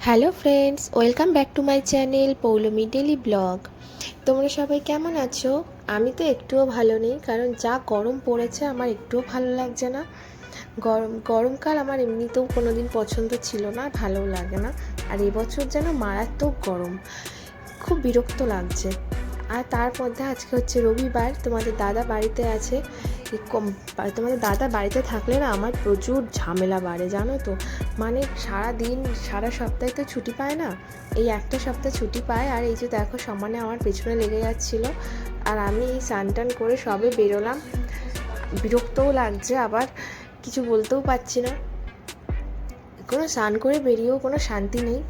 Hello friends, welcome back to my channel Poulami daily blog. তোমরা সবাই কেমন আছো? আমি তো একটুও ভালো নেই, কারণ যা গরম পড়েছে আমার একটুও ভালো লাগছে না। গরমকাল আমার এমনিতেও কোনো দিন পছন্দ ছিল না, ভালোও লাগে না। আর এবছর যেন মারাত্মক গরম, খুব বিরক্ত লাগছে। আর তার মধ্যে আজকে হচ্ছে রবিবার, তোমাদের দাদা বাড়িতে আছে। তোমাদের দাদা বাড়িতে থাকলে না আমার প্রচুর ঝামেলা বাড়ে, জানো তো। মানে সারা দিন সারা সপ্তাহে তো ছুটি পায় না, এই একটা সপ্তাহ ছুটি পায়। আর এই যে দেখো সমানে আমার পেছনে লেগে যাচ্ছিলো, আর আমি এই স্নান টান করে সবে বেরোলাম। বিরক্তও লাগছে, আবার কিছু বলতেও পারছি না। কোনো স্নান করে বেরিয়েও কোনো শান্তি নেই,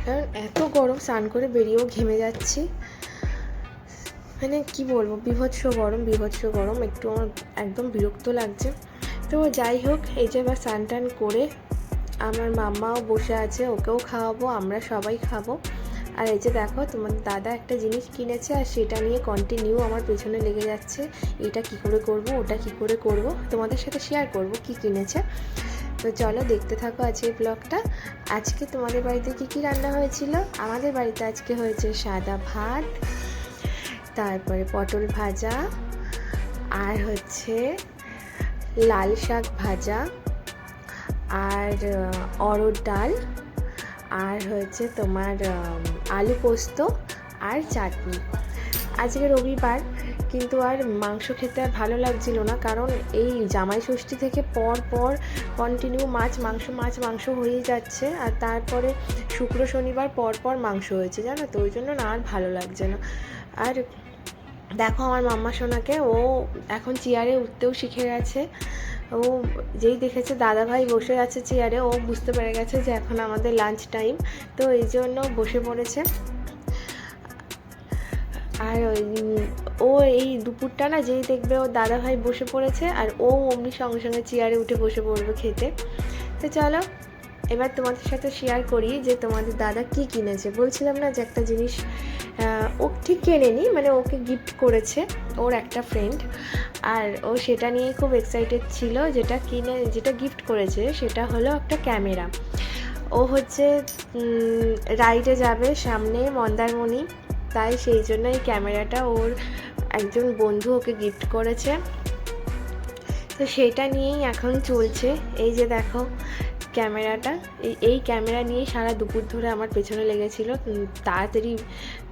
কারণ এত গরম, স্নান করে বেরিয়েও ঘেমে যাচ্ছি। মানে কি বলবো, বিভৎস গরম, একটু আমার একদম বিরক্ত লাগছে। তো যাই হোক, এই যে এবার স্নান টান করে আমার মাম্মাও বসে আছে, ওকেও খাওয়াবো, আমরা সবাই খাবো। আর এই যে দেখো তোমার দাদা একটা জিনিস কিনেছে, আর সেটা নিয়ে কন্টিনিউ আমার পেছনে লেগে যাচ্ছে। এটা কি করে করব, ওটা কি করে করব, তোমাদের সাথে শেয়ার করব কি কিনেছে। তো চলো দেখতে থাকো আজকের ব্লগটা। আজকে তোমাদের বাড়িতে কি রান্না হয়েছিল? আমাদের বাড়িতে আজকে হয়েছে সাদা ভাত, তারপরে পটল ভাজা, আর হচ্ছে লাল শাক ভাজা, আর অরড় ডাল, আর হচ্ছে তোমার আলু পোস্ত আর চাটনি। আজকে রবিবার, কিন্তু আর মাংস খেতে আর ভালো লাগছিল না, কারণ এই জামাই ষষ্ঠী থেকে পর কন্টিনিউ মাছ মাংস হয়েই যাচ্ছে। আর তারপরে শুক্র শনিবার পর মাংস হয়েছে, জানো তো, ওই জন্য না আর ভালো লাগছে না। আর দেখো আমার মাম্মা সোনাকে, ও এখন চেয়ারে উঠতেও শিখে গেছে। ও যেই দেখেছে দাদাভাই বসে আছে চেয়ারে, ও বুঝতে পেরে গেছে যে এখন আমাদের লাঞ্চ টাইম, তো এই জন্য বসে পড়েছে। আর ও এই দুপুরটা না যেই দেখবে ওর দাদাভাই বসে পড়েছে, আর ও অমনি সঙ্গে সঙ্গে চেয়ারে উঠে বসে পড়বে খেতে। তো চলো এবার তোমাদের সাথে শেয়ার করি যে তোমাদের দাদা কি কিনেছে। বলছিলাম না যে একটা জিনিস ও ঠিক কেনেনি, মানে ওকে গিফট করেছে ওর একটা ফ্রেন্ড, আর ও সেটা নিয়েই খুব এক্সাইটেড ছিল। যেটা গিফট করেছে সেটা হলো একটা ক্যামেরা। ও হচ্ছে রাইডে যাবে সামনে মন্দারমণি, তাই সেই জন্য এই ক্যামেরাটা ওর একজন বন্ধু ওকে গিফট করেছে। তো সেটা নিয়েই এখন চলছে। এই যে দেখো ক্যামেরাটা, এই ক্যামেরা নিয়েই সারা দুপুর ধরে আমার পেছনে লেগেছিল, তাড়াতাড়ি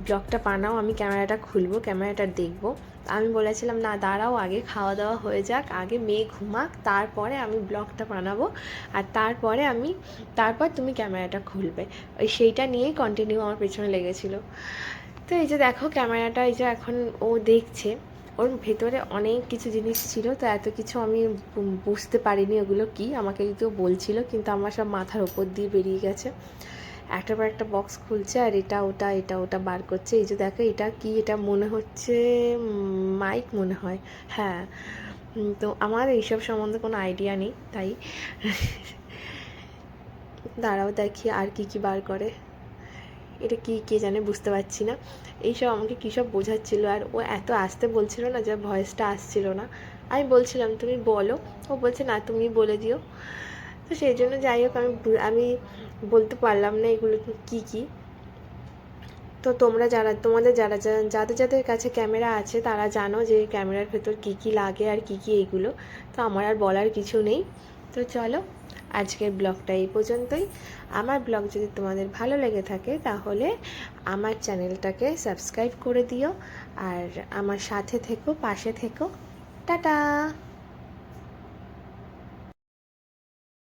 ব্লগটা বানাও, আমি ক্যামেরাটা খুলবো, ক্যামেরাটা দেখবো। আমি বলেছিলাম না, দাঁড়াও, আগে খাওয়া দাওয়া হয়ে যাক, আগে মেয়ে ঘুমাক, তারপরে আমি ব্লগটা বানাবো, আর তারপর তুমি ক্যামেরাটা খুলবে। সেইটা নিয়েই কন্টিনিউ আমার পেছনে লেগেছিলো। তো এই যে দেখো ক্যামেরাটা, এই যে এখন ও দেখছে, ওর ভেতরে অনেক কিছু জিনিস ছিল, তো এত কিছু আমি বুঝতে পারিনি ওগুলো কি, আমাকে কিন্তু বলছিল, কিন্তু আমার সব মাথার ওপর দিয়ে বেরিয়ে গেছে। একটার পর একটা বক্স খুলছে, আর এটা ওটা বার করছে। এই যে দেখো এটা কি, এটা মনে হচ্ছে মাইক মনে হয়, হ্যাঁ। তো আমার এইসব সম্বন্ধে কোনো আইডিয়া নেই, তাই দাঁড়াও দেখি আর কি বার করে। এটা কি কে জানে, বুঝতে পারছি না। এইসব আমাকে কী সব বোঝাচ্ছিলো, আর ও এত আসতে বলছিল না, যে ভয়েসটা আসছিল না। আমি বলছিলাম তুমি বলো, ও বলছে না তুমি বলে দিও। তো সেই জন্য যাই হোক, আমি বলতে পারলাম না এগুলো কি। তো তোমাদের যাদের কাছে ক্যামেরা আছে তারা জানো যে ক্যামেরার ভেতর কি লাগে আর কি এইগুলো। তো আমার আর বলার কিছু নেই। তো চলো আজকের ব্লগটা এই পর্যন্তই। আমার ব্লগ যদি তোমাদের ভালো লেগে থাকে তাহলে আমার চ্যানেলটাকে সাবস্ক্রাইব করে দিও, আর আমার সাথে থেকো, পাশে থেকো। টাটা।